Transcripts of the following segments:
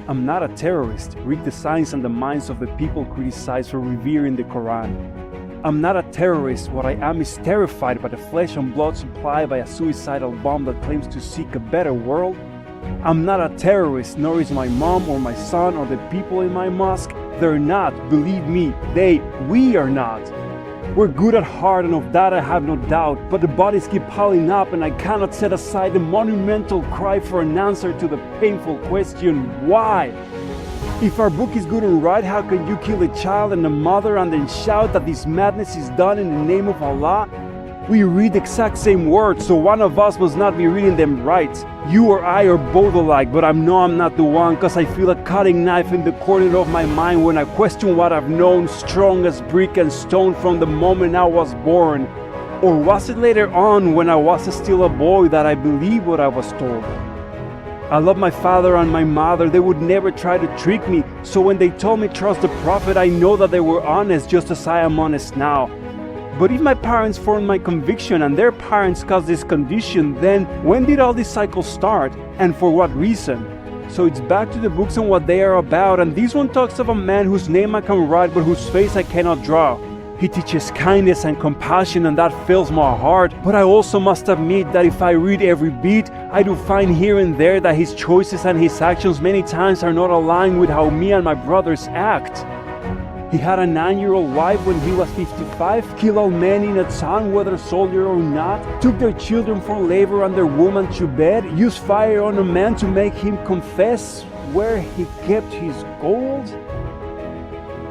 I'm not a terrorist. Read the signs and the minds of the people criticized for revering the Quran. I'm not a terrorist. What I am is terrified by the flesh and blood supplied by a suicidal bomb that claims to seek a better world. I'm not a terrorist, nor is my mom or my son or the people in my mosque. They're not. Believe me, we are not. We're good at heart, and of that I have no doubt, but the bodies keep piling up and I cannot set aside the monumental cry for an answer to the painful question, why? If our book is good and right, how can you kill a child and a mother and then shout that this madness is done in the name of Allah? We read the exact same words, so one of us must not be reading them right. You or I are both alike, but I know I'm not the one, cause I feel a cutting knife in the corner of my mind when I question what I've known, strong as brick and stone from the moment I was born. Or was it later on, when I was still a boy, that I believed what I was told? I love my father and my mother. They would never try to trick me, so when they told me trust the Prophet, I know that they were honest, just as I am honest now. But if my parents formed my conviction and their parents caused this condition, then when did all this cycle start and for what reason? So it's back to the books and what they are about, and this one talks of a man whose name I can write but whose face I cannot draw. He teaches kindness and compassion, and that fills my heart, but I also must admit that if I read every beat, I do find here and there that his choices and his actions many times are not aligned with how me and my brothers act. He had a 9-year-old wife when he was 55, killed all men in a town, whether soldier or not, took their children for labor and their woman to bed, used fire on a man to make him confess where he kept his gold.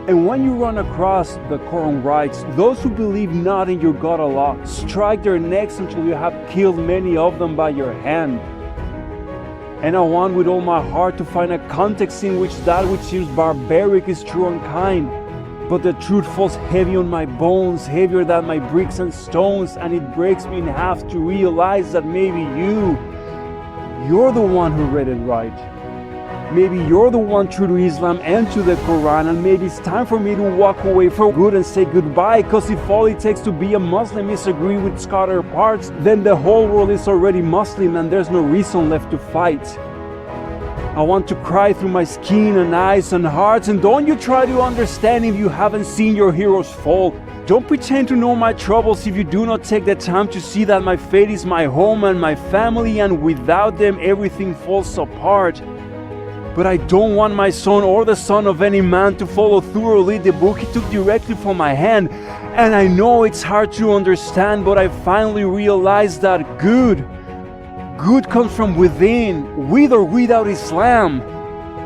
And when you run across, the Quran writes, those who believe not in your God Allah, strike their necks until you have killed many of them by your hand. And I want with all my heart to find a context in which that which seems barbaric is true and kind. But the truth falls heavy on my bones, heavier than my bricks and stones, and it breaks me in half to realize that maybe you're the one who read it right. Maybe you're the one true to Islam and to the Quran, and maybe it's time for me to walk away for good and say goodbye, because if all it takes to be a Muslim is agree with scattered parts, then the whole world is already Muslim and there's no reason left to fight. I want to cry through my skin and eyes and hearts, and don't you try to understand if you haven't seen your heroes fall. Don't pretend to know my troubles if you do not take the time to see that my fate is my home and my family, and without them everything falls apart. But I don't want my son or the son of any man to follow through or lead the book he took directly from my hand. And I know it's hard to understand, but I finally realized that good comes from within, with or without Islam.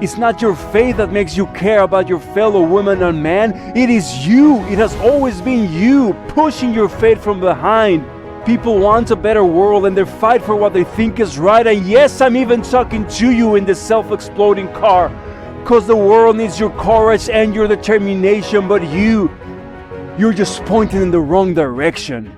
It's not your faith that makes you care about your fellow woman and man. It is you. It has always been you pushing your faith from behind. People want a better world and they fight for what they think is right. And yes, I'm even talking to you in the self-exploding car, because the world needs your courage and your determination, but you're just pointing in the wrong direction.